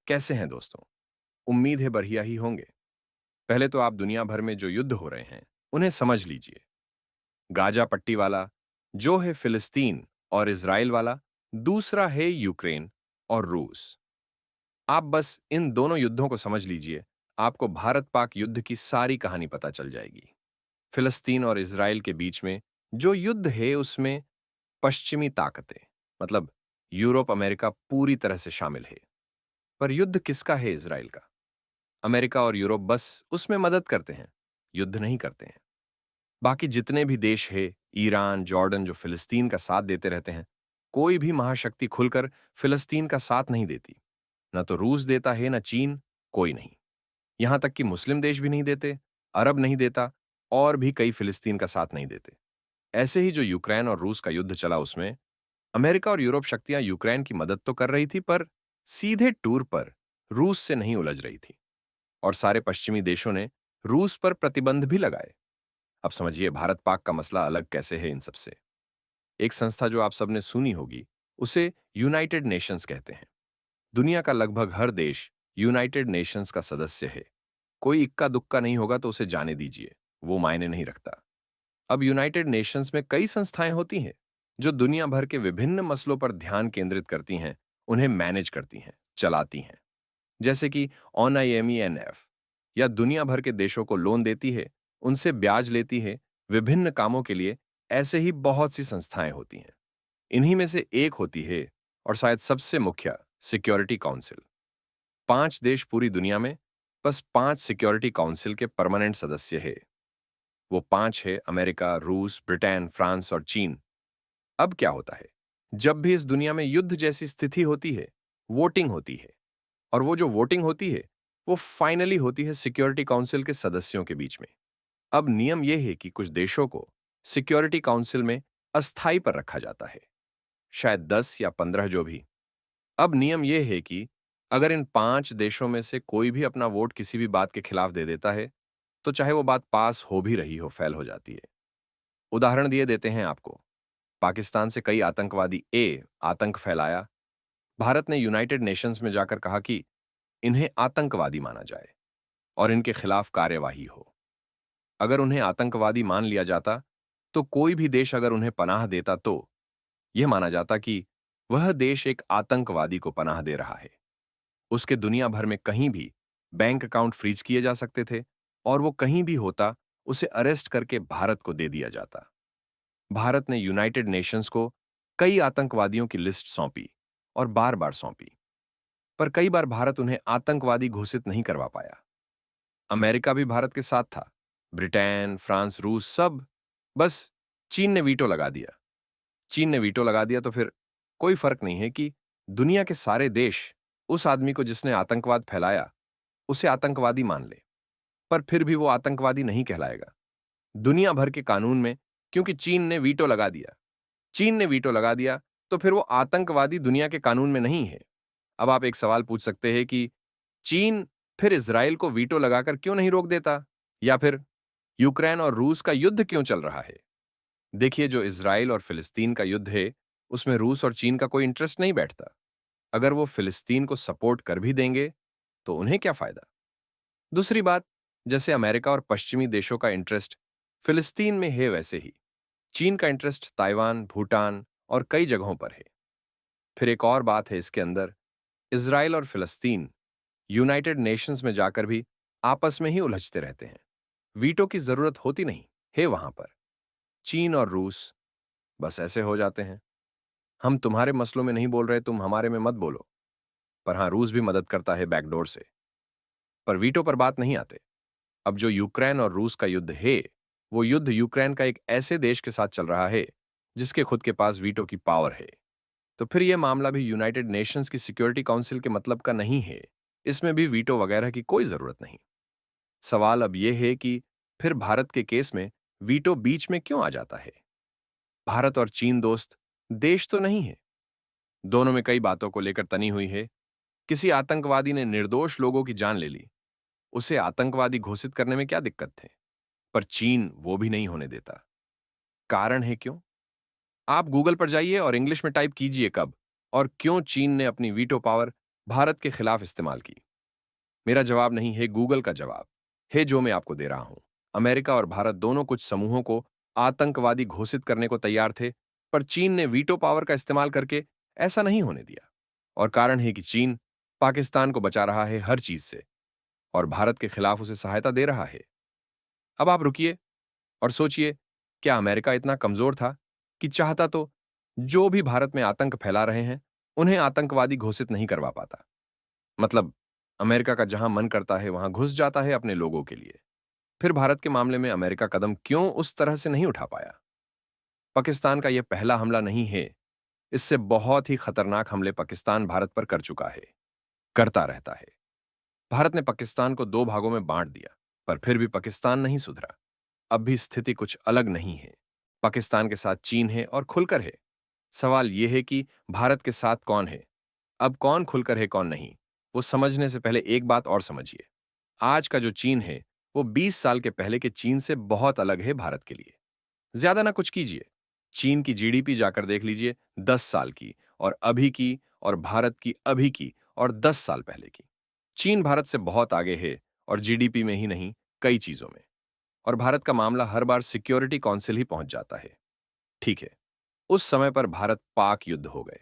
कैसे हैं दोस्तों? उम्मीद है बढ़िया ही होंगे। पहले तो आप दुनिया भर में जो युद्ध हो रहे हैं, उन्हें समझ लीजिए। गाजा पट्टी वाला, जो है फिलिस्तीन और इज़राइल वाला, दूसरा है यूक्रेन और रूस। आप बस इन दोनों युद्धों को समझ लीजिए, आपको भारत-पाक युद्ध की सारी कहानी पता चल जाएगी। फिलिस्तीन और इज़राइल के बीच में जो युद्ध है, उसमें पश्चिमी ताकतें, मतलब यूरोप, अमेरिका पूरी तरह से शामिल है। पर युद्ध किसका है इज़राइल का? अमेरिका और यूरोप बस उसमें मदद करते हैं, युद्ध नहीं करते हैं। बाकी जितने भी देश हैं, ईरान, जॉर्डन, जो फिलिस्तीन का साथ देते रहते हैं, कोई भी महाशक्ति खुलकर फिलिस्तीन का साथ नहीं देती। न तो रूस देता है, न चीन, कोई नहीं। यहां तक कि मुस्लिम देश भी नहीं देते, अरब नहीं देता, और भी कई फिलिस्तीन का साथ नहीं देते। ऐसे ही जो यूक्रेन और रूस का युद्ध चला, उसमें अमेरिका और यूरोप शक्तियां यूक्रेन की मदद तो कर रही थी, पर सीधे टूर पर रूस से नहीं उलझ रही थी। और सारे पश्चिमी देशों ने रूस पर प्रतिबंध भी लगाए। अब समझिए भारत पाक का मसला अलग कैसे है इन सबसे। एक संस्था जो आप सबने सुनी होगी, उसे यूनाइटेड नेशंस कहते हैं। दुनिया का लगभग हर देश यूनाइटेड नेशंस का सदस्य है। कोई इक्का दुक्का नहीं होगा तो उसे जाने दीजिए, वो मायने नहीं रखता। अब यूनाइटेड नेशंस में कई संस्थाएं होती हैं जो दुनिया भर के विभिन्न मसलों पर ध्यान केंद्रित करती हैं, उन्हें मैनेज करती हैं, चलाती हैं। जैसे कि ONIMENF, या दुनिया भर के देशों को लोन देती है, उनसे ब्याज लेती है, विभिन्न कामों के लिए। ऐसे ही बहुत सी संस्थाएं होती हैं। इन्हीं में से एक होती है, और शायद सबसे मुख्य, सिक्योरिटी काउंसिल। 5 देश पूरी दुनिया में, बस 5 सिक्योरिटी काउंसिल के परमानेंट सदस्य है। वो 5 है अमेरिका, रूस, ब्रिटेन, फ्रांस और चीन। अब क्या होता है, जब भी इस दुनिया में युद्ध जैसी स्थिति होती है, वोटिंग होती है। और वो जो वोटिंग होती है, वो फाइनली होती है सिक्योरिटी काउंसिल के सदस्यों के बीच में। अब नियम यह है कि कुछ देशों को सिक्योरिटी काउंसिल में अस्थायी पर रखा जाता है, शायद 10 या 15, जो भी। अब नियम यह है कि अगर इन 5 देशों में से कोई भी अपना वोट किसी भी बात के खिलाफ दे देता है, तो चाहे वो बात पास हो भी रही हो, फेल हो जाती है। उदाहरण दिए देते हैं आपको। पाकिस्तान से कई आतंकवादी आतंक फैलाया। भारत ने यूनाइटेड नेशंस में जाकर कहा कि इन्हें आतंकवादी माना जाए और इनके खिलाफ कार्यवाही हो। अगर उन्हें आतंकवादी मान लिया जाता, तो कोई भी देश अगर उन्हें पनाह देता, तो यह माना जाता कि वह देश एक आतंकवादी को पनाह दे रहा है। उसके दुनिया भर में कहीं भी बैंक अकाउंट फ्रीज किए जा सकते थे, और वो कहीं भी होता, उसे अरेस्ट करके भारत को दे दिया जाता। भारत ने यूनाइटेड नेशंस को कई आतंकवादियों की लिस्ट सौंपी, और बार बार सौंपी, पर कई बार भारत उन्हें आतंकवादी घोषित नहीं करवा पाया। अमेरिका भी भारत के साथ था, ब्रिटेन, फ्रांस, रूस, सब। बस चीन ने वीटो लगा दिया। चीन ने वीटो लगा दिया तो फिर कोई फर्क नहीं है कि दुनिया के सारे देश उस आदमी को जिसने आतंकवाद फैलाया, उसे आतंकवादी मान ले, पर फिर भी वो आतंकवादी नहीं कहलाएगा दुनिया भर के कानून में, क्योंकि चीन ने वीटो लगा दिया। चीन ने वीटो लगा दिया, तो फिर वो आतंकवादी दुनिया के कानून में नहीं है। अब आप एक सवाल पूछ सकते हैं कि चीन फिर इजराइल को वीटो लगाकर क्यों नहीं रोक देता, या फिर यूक्रेन और रूस का युद्ध क्यों चल रहा है? देखिए, जो इजराइल और फिलिस्तीन का युद्ध है, उसमें रूस और चीन का कोई इंटरेस्ट नहीं बैठता। अगर वो फिलिस्तीन को सपोर्ट कर भी देंगे, तो उन्हें क्या फायदा? दूसरी बात, जैसे अमेरिका और पश्चिमी देशों का इंटरेस्ट फिलिस्तीन में है, वैसे ही चीन का इंटरेस्ट ताइवान, भूटान और कई जगहों पर है। फिर एक और बात है इसके अंदर, इजराइल और फिलिस्तीन यूनाइटेड नेशंस में जाकर भी आपस में ही उलझते रहते हैं। वीटो की जरूरत होती नहीं है वहां पर। चीन और रूस बस ऐसे हो जाते हैं, हम तुम्हारे मसलों में नहीं बोल रहे, तुम हमारे में मत बोलो। पर हां, रूस भी मदद करता है बैकडोर से। पर वीटो पर बात नहीं आते। अब जो यूक्रेन और रूस का युद्ध है, वो युद्ध यूक्रेन का एक ऐसे देश के साथ चल रहा है जिसके खुद के पास वीटो की पावर है। तो फिर यह मामला भी यूनाइटेड नेशंस की सिक्योरिटी काउंसिल के मतलब का नहीं है। इसमें भी वीटो वगैरह की कोई जरूरत नहीं। सवाल अब यह है कि फिर भारत के केस में वीटो बीच में क्यों आ जाता है? भारत और चीन दोस्त देश तो नहीं है। दोनों में कई बातों को लेकर तनी हुई है। किसी आतंकवादी ने निर्दोष लोगों की जान ले ली, उसे आतंकवादी घोषित करने में क्या दिक्कत है? पर चीन वो भी नहीं होने देता। कारण है क्यों? आप गूगल पर जाइए और इंग्लिश में टाइप कीजिए कब और क्यों चीन ने अपनी वीटो पावर भारत के खिलाफ इस्तेमाल की। मेरा जवाब नहीं है गूगल का जवाब है जो मैं आपको दे रहा हूं। अमेरिका और भारत दोनों कुछ समूहों को आतंकवादी घोषित करने को तैयार थे, पर चीन ने वीटो पावर का इस्तेमाल करके ऐसा नहीं होने दिया। और कारण है कि चीन पाकिस्तान को बचा रहा है हर चीज से और भारत के खिलाफ उसे सहायता दे रहा है। अब आप रुकिए और सोचिए, क्या अमेरिका इतना कमजोर था कि चाहता तो जो भी भारत में आतंक फैला रहे हैं उन्हें आतंकवादी घोषित नहीं करवा पाता? मतलब अमेरिका का जहां मन करता है वहां घुस जाता है अपने लोगों के लिए। फिर भारत के मामले में अमेरिका कदम क्यों उस तरह से नहीं उठा पाया? पाकिस्तान का यह पहला हमला नहीं है। इससे बहुत ही खतरनाक हमले पाकिस्तान भारत पर कर चुका है, करता रहता है। भारत ने पाकिस्तान को दो भागों में बांट दिया, पर फिर भी पाकिस्तान नहीं सुधरा। अब भी स्थिति कुछ अलग नहीं है। पाकिस्तान के साथ चीन है और खुलकर है। सवाल यह है कि भारत के साथ कौन है? अब कौन खुलकर है कौन नहीं, वो समझने से पहले एक बात और समझिए। आज का जो चीन है वो 20 साल के पहले के चीन से बहुत अलग है भारत के लिए। ज्यादा ना कुछ कीजिए, चीन की जीडीपी जाकर देख लीजिए 10 साल की और अभी की, और भारत की अभी की और 10 साल पहले की। चीन भारत से बहुत आगे है, और जीडीपी में ही नहीं, कई चीजों में। और भारत का मामला हर बार सिक्योरिटी काउंसिल ही पहुंच जाता है। ठीक है, उस समय पर भारत पाक युद्ध हो गए,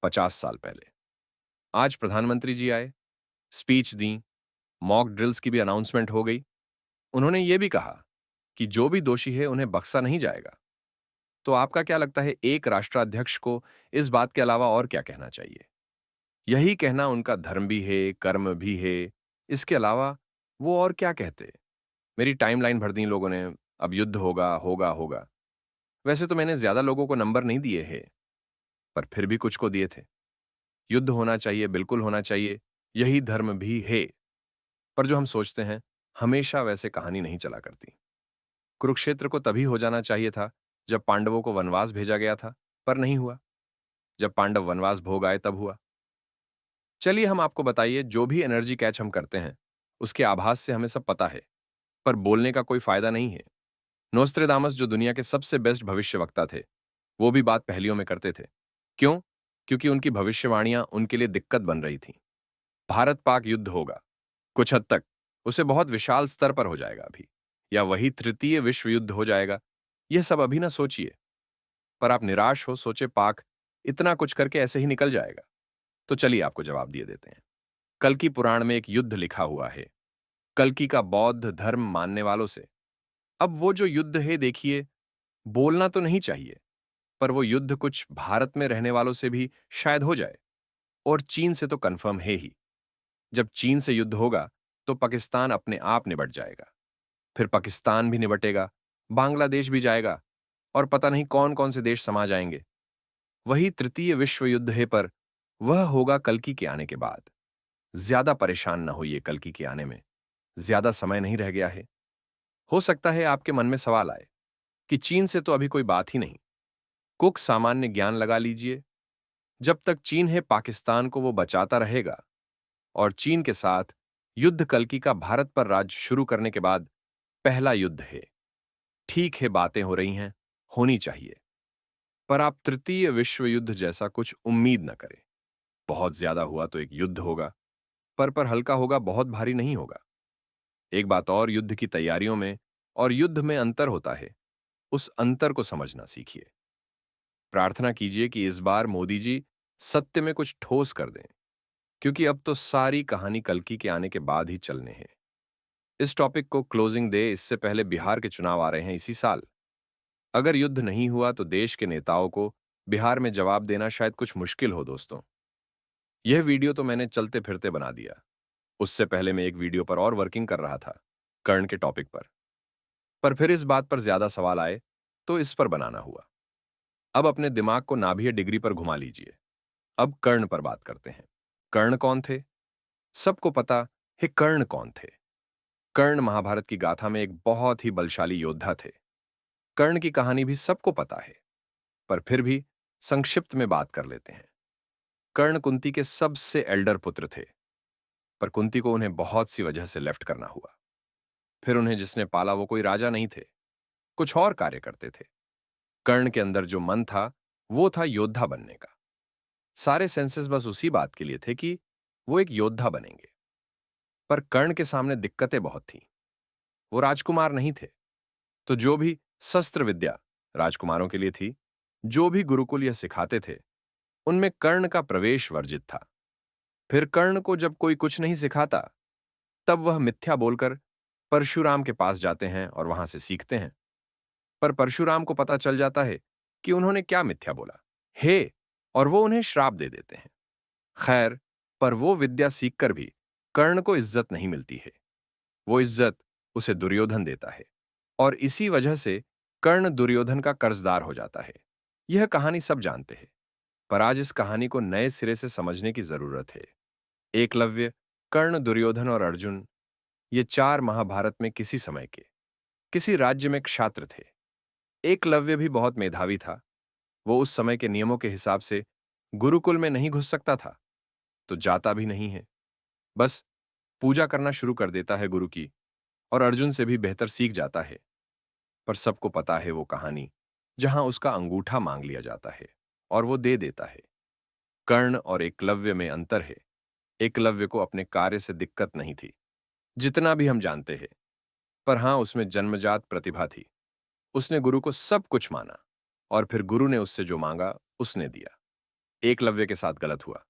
50 साल पहले। आज प्रधानमंत्री जी आए, स्पीच दी, मॉक ड्रिल्स की भी अनाउंसमेंट हो गई। उन्होंने ये भी कहा कि जो भी दोषी है उन्हें बख्शा नहीं जाएगा। तो आपका क्या लगता है, एक राष्ट्राध्यक्ष को इस बात के अलावा और क्या कहना चाहिए? यही कहना उनका धर्म भी है, कर्म भी है। इसके अलावा वो और क्या कहते? मेरी टाइमलाइन भर दी लोगों ने, अब युद्ध होगा होगा होगा। वैसे तो मैंने ज्यादा लोगों को नंबर नहीं दिए हैं, पर फिर भी कुछ को दिए थे। युद्ध होना चाहिए, बिल्कुल होना चाहिए, यही धर्म भी है। पर जो हम सोचते हैं, हमेशा वैसे कहानी नहीं चला करती। कुरुक्षेत्र को तभी हो जाना चाहिए था जब पांडवों को वनवास भेजा गया था, पर नहीं हुआ। जब पांडव वनवास भोग आए तब हुआ। चलिए हम आपको बताइए, जो भी एनर्जी कैच हम करते हैं उसके आभास से हमें सब पता है, पर बोलने का कोई फायदा नहीं है। नोस्ट्रेदामस जो दुनिया के सबसे बेस्ट भविष्यवक्ता थे, वो भी बात पहेलियों में करते थे। क्यों? क्योंकि उनकी भविष्यवाणियां उनके लिए दिक्कत बन रही थी। भारत पाक युद्ध होगा, कुछ हद तक उसे बहुत विशाल स्तर पर हो जाएगा अभी, या वही तृतीय विश्व युद्ध हो जाएगा। यह सब अभी ना सोचिए, पर आप निराश हो सोचे पाक इतना कुछ करके ऐसे ही निकल जाएगा। तो चलिए आपको जवाब दिए देते हैं। कल्कि पुराण में एक युद्ध लिखा हुआ है, कल्कि का बौद्ध धर्म मानने वालों से। अब वो जो युद्ध है देखिए, बोलना तो नहीं चाहिए, पर वो युद्ध कुछ भारत में रहने वालों से भी शायद हो जाए, और चीन से तो कंफर्म है ही। जब चीन से युद्ध होगा तो पाकिस्तान अपने आप निबट जाएगा। फिर पाकिस्तान भी निबटेगा, बांग्लादेश भी जाएगा, और पता नहीं कौन कौन से देश समा जाएंगे। वही तृतीय विश्व युद्ध है, पर वह होगा कल्कि के आने के बाद। ज्यादा परेशान न होइए, कल्कि के आने में ज्यादा समय नहीं रह गया है। हो सकता है आपके मन में सवाल आए कि चीन से तो अभी कोई बात ही नहीं। कुछ सामान्य ज्ञान लगा लीजिए। जब तक चीन है पाकिस्तान को वो बचाता रहेगा, और चीन के साथ युद्ध कल्कि का भारत पर राज शुरू करने के बाद पहला युद्ध है। ठीक है, बातें हो रही हैं, होनी चाहिए, पर आप तृतीय विश्व युद्ध जैसा कुछ उम्मीद न करें। बहुत ज्यादा हुआ तो एक युद्ध होगा, पर हल्का होगा, बहुत भारी नहीं होगा। एक बात और, युद्ध की तैयारियों में और युद्ध में अंतर होता है। उस अंतर को समझना सीखिए। प्रार्थना कीजिए कि इस बार मोदी जी सत्य में कुछ ठोस कर दें, क्योंकि अब तो सारी कहानी कल्कि के आने के बाद ही चलने हैं। इस टॉपिक को क्लोजिंग दे, इससे पहले बिहार के चुनाव आ रहे हैं इसी साल। अगर युद्ध नहीं हुआ तो देश के नेताओं को बिहार में जवाब देना शायद कुछ मुश्किल हो दोस्तों। यह वीडियो तो मैंने चलते फिरते बना दिया। उससे पहले मैं एक वीडियो पर और वर्किंग कर रहा था, कर्ण के टॉपिक पर फिर इस बात पर ज्यादा सवाल आए तो इस पर बनाना हुआ। अब अपने दिमाग को नाभिय डिग्री पर घुमा लीजिए। अब कर्ण पर बात करते हैं। कर्ण कौन थे? सबको पता है कर्ण कौन थे। कर्ण महाभारत की गाथा में एक बहुत ही बलशाली योद्धा थे। कर्ण की कहानी भी सबको पता है, पर फिर भी संक्षिप्त में बात कर लेते हैं। कर्ण कुंती के सबसे एल्डर पुत्र थे, पर कुंती को उन्हें बहुत सी वजह से लेफ्ट करना हुआ। फिर उन्हें जिसने पाला वो कोई राजा नहीं थे, कुछ और कार्य करते थे। कर्ण के अंदर जो मन था वो था योद्धा बनने का। सारे सेंसेस बस उसी बात के लिए थे कि वो एक योद्धा बनेंगे। पर कर्ण के सामने दिक्कतें बहुत थीं। वो राजकुमार नहीं थे, तो जो भी शस्त्र विद्या राजकुमारों के लिए थी, जो भी गुरुकुल यह सिखाते थे, उनमें कर्ण का प्रवेश वर्जित था। फिर कर्ण को जब कोई कुछ नहीं सिखाता, तब वह मिथ्या बोलकर परशुराम के पास जाते हैं और वहां से सीखते हैं। पर परशुराम को पता चल जाता है कि उन्होंने क्या मिथ्या बोला, हे, और वो उन्हें श्राप दे देते हैं। खैर, पर वो विद्या सीखकर भी कर्ण को इज्जत नहीं मिलती है। वो इज्जत उसे दुर्योधन देता है, और इसी वजह से कर्ण दुर्योधन का कर्जदार हो जाता है। यह कहानी सब जानते हैं, पर आज इस कहानी को नए सिरे से समझने की जरूरत है। एकलव्य, कर्ण, दुर्योधन और अर्जुन, ये चार महाभारत में किसी समय के, किसी राज्य में क्षात्र थे। एकलव्य भी बहुत मेधावी था। वो उस समय के नियमों के हिसाब से गुरुकुल में नहीं घुस सकता था, तो जाता भी नहीं है। बस पूजा करना शुरू कर देता है गुरु की, और अर्जुन से भी बेहतर सीख जाता है। पर सबको पता है वो कहानी जहां उसका अंगूठा मांग लिया जाता है और वो दे देता है। कर्ण और एकलव्य में अंतर है। एकलव्य को अपने कार्य से दिक्कत नहीं थी, जितना भी हम जानते हैं। पर हां, उसमें जन्मजात प्रतिभा थी। उसने गुरु को सब कुछ माना, और फिर गुरु ने उससे जो मांगा उसने दिया। एकलव्य के साथ गलत हुआ,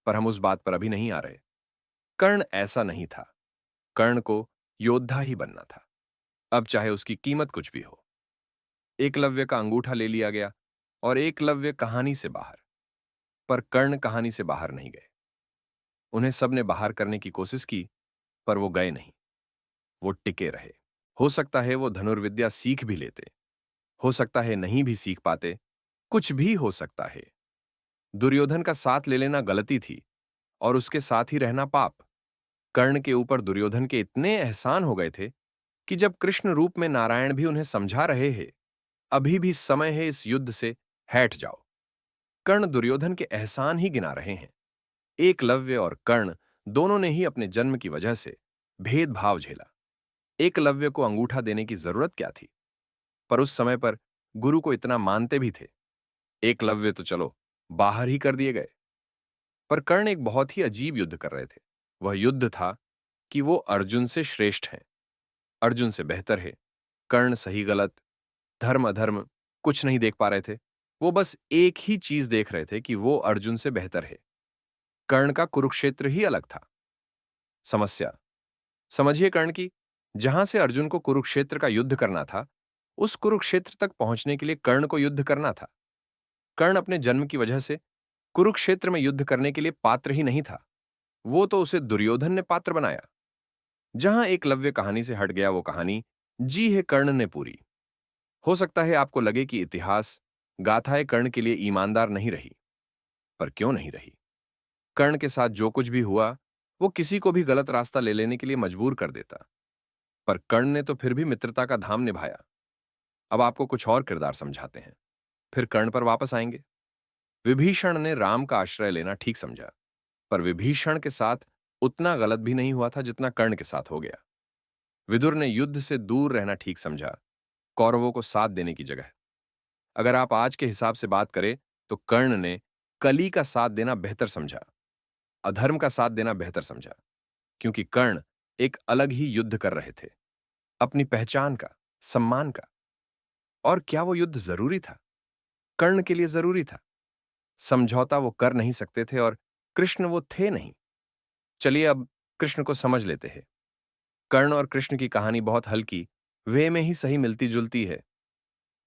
पर हम उस बात पर अभी नहीं आ रहे। कर्ण ऐसा नहीं था। कर्ण को योद्धा ही बनना था, अब चाहे उसकी कीमत कुछ भी हो। एकलव्य का अंगूठा ले लिया गया और एकलव्य कहानी से बाहर। पर कर्ण कहानी से बाहर नहीं गए। उन्हें सबने बाहर करने की कोशिश की, पर वो गए नहीं। वो टिके रहे। हो सकता है वो धनुर्विद्या सीख भी लेते, हो सकता है नहीं भी सीख पाते, कुछ भी हो सकता है। दुर्योधन का साथ ले लेना गलती थी, और उसके साथ ही रहना पाप। कर्ण के ऊपर दुर्योधन के इतने एहसान हो गए थे कि जब कृष्ण रूप में नारायण भी उन्हें समझा रहे हैं, अभी भी समय है इस युद्ध से हट जाओ। कर्ण दुर्योधन के एहसान ही गिना रहे हैं। एकलव्य और कर्ण दोनों ने ही अपने जन्म की वजह से भेदभाव झेला। एकलव्य को अंगूठा देने की जरूरत क्या थी? पर उस समय पर गुरु को इतना मानते भी थे। एकलव्य तो चलो बाहर ही कर दिए गए। पर कर्ण एक बहुत ही अजीब युद्ध कर रहे थे। वह युद्ध था कि वो अर्जुन से श्रेष्ठ हैं, अर्जुन से बेहतर है। कर्ण सही गलत, धर्म अधर्म कुछ नहीं देख पा रहे थे। वो बस एक ही चीज देख रहे थे कि वो अर्जुन से बेहतर है। कर्ण का कुरुक्षेत्र ही अलग था। समस्या समझिए कर्ण की, जहां से अर्जुन को कुरुक्षेत्र का युद्ध करना था, उस कुरुक्षेत्र तक पहुंचने के लिए कर्ण को युद्ध करना था। कर्ण अपने जन्म की वजह से कुरुक्षेत्र में युद्ध करने के लिए पात्र ही नहीं था। वो तो उसे दुर्योधन ने पात्र बनाया। जहां एकलव्य कहानी से हट गया, वो कहानी जी है कर्ण ने पूरी। हो सकता है आपको लगे कि इतिहास गाथाएं कर्ण के लिए ईमानदार नहीं रही, पर क्यों नहीं रही? कर्ण के साथ जो कुछ भी हुआ, वो किसी को भी गलत रास्ता ले लेने के लिए मजबूर कर देता। पर कर्ण ने तो फिर भी मित्रता का धाम निभाया। अब आपको कुछ और किरदार समझाते हैं, फिर कर्ण पर वापस आएंगे। विभीषण ने राम का आश्रय लेना ठीक समझा, पर विभीषण के साथ उतना गलत भी नहीं हुआ था जितना कर्ण के साथ हो गया। विदुर ने युद्ध से दूर रहना ठीक समझा, कौरवों को साथ देने की जगह। अगर आप आज के हिसाब से बात करें, तो कर्ण ने कली का साथ देना बेहतर समझा, अधर्म का साथ देना बेहतर समझा, क्योंकि कर्ण एक अलग ही युद्ध कर रहे थे, अपनी पहचान का, सम्मान का। और क्या वो युद्ध जरूरी था? कर्ण के लिए जरूरी था। समझौता वो कर नहीं सकते थे, और कृष्ण वो थे नहीं। चलिए अब कृष्ण को समझ लेते हैं। कर्ण और कृष्ण की कहानी बहुत हल्की वे में ही सही मिलती जुलती है।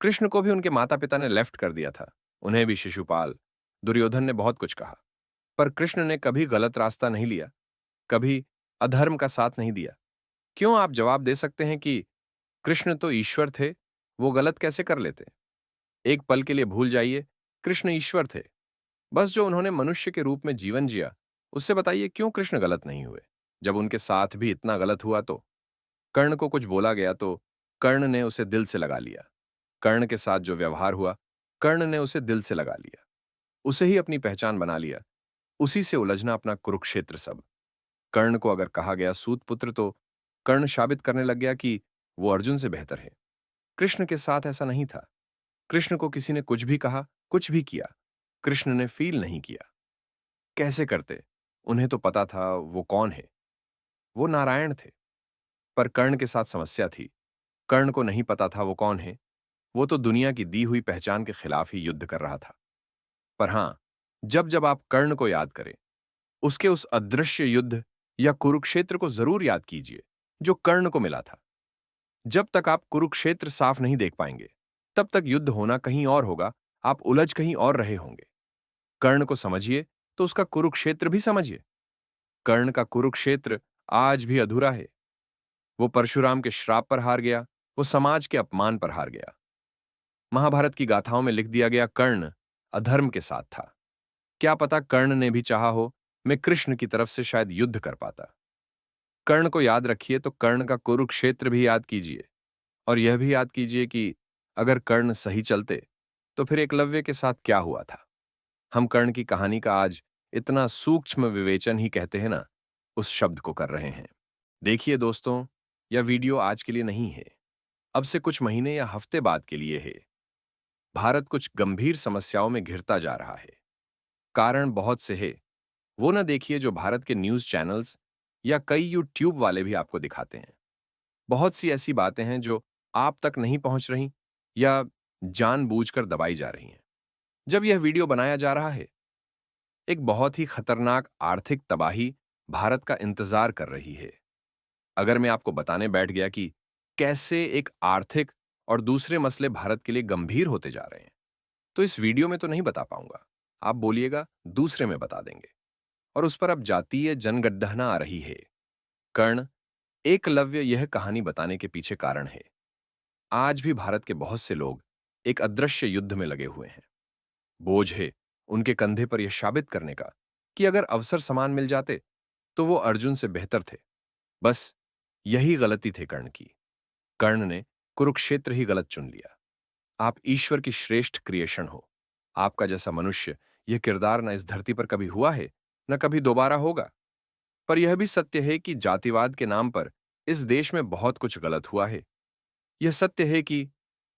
कृष्ण को भी उनके माता पिता ने लेफ्ट कर दिया था, उन्हें भी शिशुपाल, दुर्योधन ने बहुत कुछ कहा, पर कृष्ण ने कभी गलत रास्ता नहीं लिया, कभी अधर्म का साथ नहीं दिया। क्यों? आप जवाब दे सकते हैं कि कृष्ण तो ईश्वर थे, वो गलत कैसे कर लेते? एक पल के लिए भूल जाइए, कृष्ण ईश्वर थे। बस जो उन्होंने मनुष्य के रूप में जीवन जिया, उससे बताइए क्यों कृष्ण गलत नहीं हुए? जब उनके साथ भी इतना गलत हुआ तो कर्ण को कुछ बोला गया तो कर्ण ने उसे दिल से लगा लिया। कर्ण के साथ जो व्यवहार हुआ, कर्ण ने उसे दिल से लगा लिया, उसे ही अपनी पहचान बना लिया, उसी से उलझना अपना कुरुक्षेत्र सब। कर्ण को अगर कहा गया सूत पुत्र, तो कर्ण साबित करने लग गया कि वो अर्जुन से बेहतर है। कृष्ण के साथ ऐसा नहीं था। कृष्ण को किसी ने कुछ भी कहा, कुछ भी किया, कृष्ण ने फील नहीं किया। कैसे करते? उन्हें तो पता था वो कौन है, वो नारायण थे। पर कर्ण के साथ समस्या थी। कर्ण को नहीं पता था वो कौन है, वो तो दुनिया की दी हुई पहचान के खिलाफ ही युद्ध कर रहा था। पर हां, जब जब आप कर्ण को याद करें, उसके उस अदृश्य युद्ध या कुरुक्षेत्र को जरूर याद कीजिए, जो कर्ण को मिला था। जब तक आप कुरुक्षेत्र साफ नहीं देख पाएंगे, तब तक युद्ध होना कहीं और होगा, आप उलझ कहीं और रहे होंगे। कर्ण को समझिए, तो उसका कुरुक्षेत्र भी समझिए। कर्ण का कुरुक्षेत्र आज भी अधूरा है। वो परशुराम के श्राप पर हार गया, वो समाज के अपमान पर हार गया। महाभारत की गाथाओं में लिख दिया गया कर्ण अधर्म के साथ था। क्या पता कर्ण ने भी चाहा हो, मैं कृष्ण की तरफ से शायद युद्ध कर पाता। कर्ण को याद रखिए तो कर्ण का कुरुक्षेत्र भी याद कीजिए, और यह भी याद कीजिए कि अगर कर्ण सही चलते, तो फिर एकलव्य के साथ क्या हुआ था। हम कर्ण की कहानी का आज इतना सूक्ष्म विवेचन ही कहते हैं ना, उस शब्द को कर रहे हैं। देखिए दोस्तों, यह वीडियो आज के लिए नहीं है, अब से कुछ महीने या हफ्ते बाद के लिए है। भारत कुछ गंभीर समस्याओं में घिरता जा रहा है। कारण बहुत से है। वो ना देखिए जो भारत के न्यूज चैनल्स या कई यूट्यूब वाले भी आपको दिखाते हैं। बहुत सी ऐसी बातें हैं जो आप तक नहीं पहुंच रही या जानबूझकर दबाई जा रही हैं। जब यह वीडियो बनाया जा रहा है, एक बहुत ही खतरनाक आर्थिक तबाही भारत का इंतजार कर रही है। अगर मैं आपको बताने बैठ गया कि कैसे एक आर्थिक और दूसरे मसले भारत के लिए गंभीर होते जा रहे हैं, तो इस वीडियो में तो नहीं बता पाऊंगा। आप बोलिएगा दूसरे में बता देंगे। और उस पर अब जातीय जनगणना आ रही है। कर्ण, एकलव्य यह कहानी बताने के पीछे कारण है। आज भी भारत के बहुत से लोग एक अदृश्य युद्ध में लगे हुए हैं। बोझ है उनके कंधे पर यह साबित करने का कि अगर अवसर समान मिल जाते, तो वो अर्जुन से बेहतर थे। बस यही गलती थे कर्ण की। कर्ण ने कुरुक्षेत्र ही गलत चुन लिया। आप ईश्वर की श्रेष्ठ क्रिएशन हो। आपका जैसा मनुष्य यह किरदार न इस धरती पर कभी हुआ है, न कभी दोबारा होगा। पर यह भी सत्य है कि जातिवाद के नाम पर इस देश में बहुत कुछ गलत हुआ है। यह सत्य है कि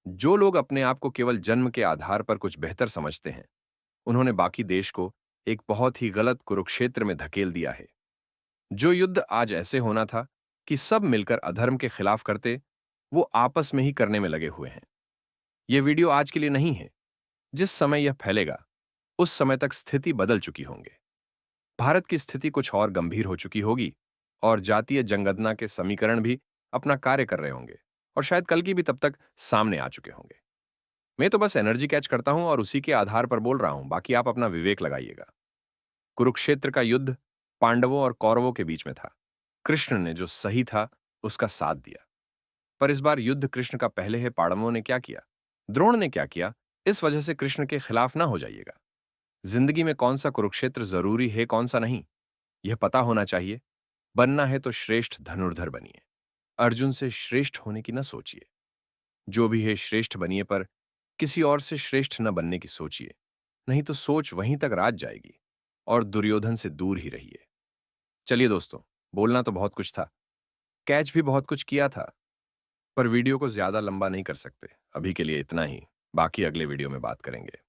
जो लोग अपने आप को केवल जन्म के आधार पर कुछ बेहतर समझते हैं, उन्होंने बाकी देश को एक बहुत ही गलत कुरुक्षेत्र में धकेल दिया है। जो युद्ध आज ऐसे होना था कि सब मिलकर अधर्म के खिलाफ करते, वो आपस में ही करने में लगे हुए हैं। यह वीडियो आज के लिए नहीं है। जिस समय यह फैलेगा, उस समय तक स्थिति बदल चुकी होंगे। भारत की स्थिति कुछ और गंभीर हो चुकी होगी, और जातीय जनगणना के समीकरण भी अपना कार्य कर रहे होंगे, और शायद कल की भी तब तक सामने आ चुके होंगे। मैं तो बस एनर्जी कैच करता हूं और उसी के आधार पर बोल रहा हूं, बाकी आप अपना विवेक लगाइएगा। कुरुक्षेत्र का युद्ध पांडवों और कौरवों के बीच में था। कृष्ण ने जो सही था, उसका साथ दिया। पर इस बार युद्ध कृष्ण का पहले है। पांडवों ने क्या किया, द्रोण ने क्या किया, इस वजह से कृष्ण के खिलाफ ना हो जाइएगा। जिंदगी में कौन सा कुरुक्षेत्र जरूरी है, कौन सा नहीं, यह पता होना चाहिए। बनना है तो श्रेष्ठ धनुर्धर बनिए। अर्जुन से श्रेष्ठ होने की न सोचिए। जो भी है श्रेष्ठ बनिए, पर किसी और से श्रेष्ठ न बनने की सोचिए। नहीं तो सोच वहीं तक राज जाएगी, और दुर्योधन से दूर ही रहिए। चलिए दोस्तों, बोलना तो बहुत कुछ था, कैच भी बहुत कुछ किया था, पर वीडियो को ज्यादा लंबा नहीं कर सकते। अभी के लिए इतना ही, बाकी अगले वीडियो में बात करेंगे।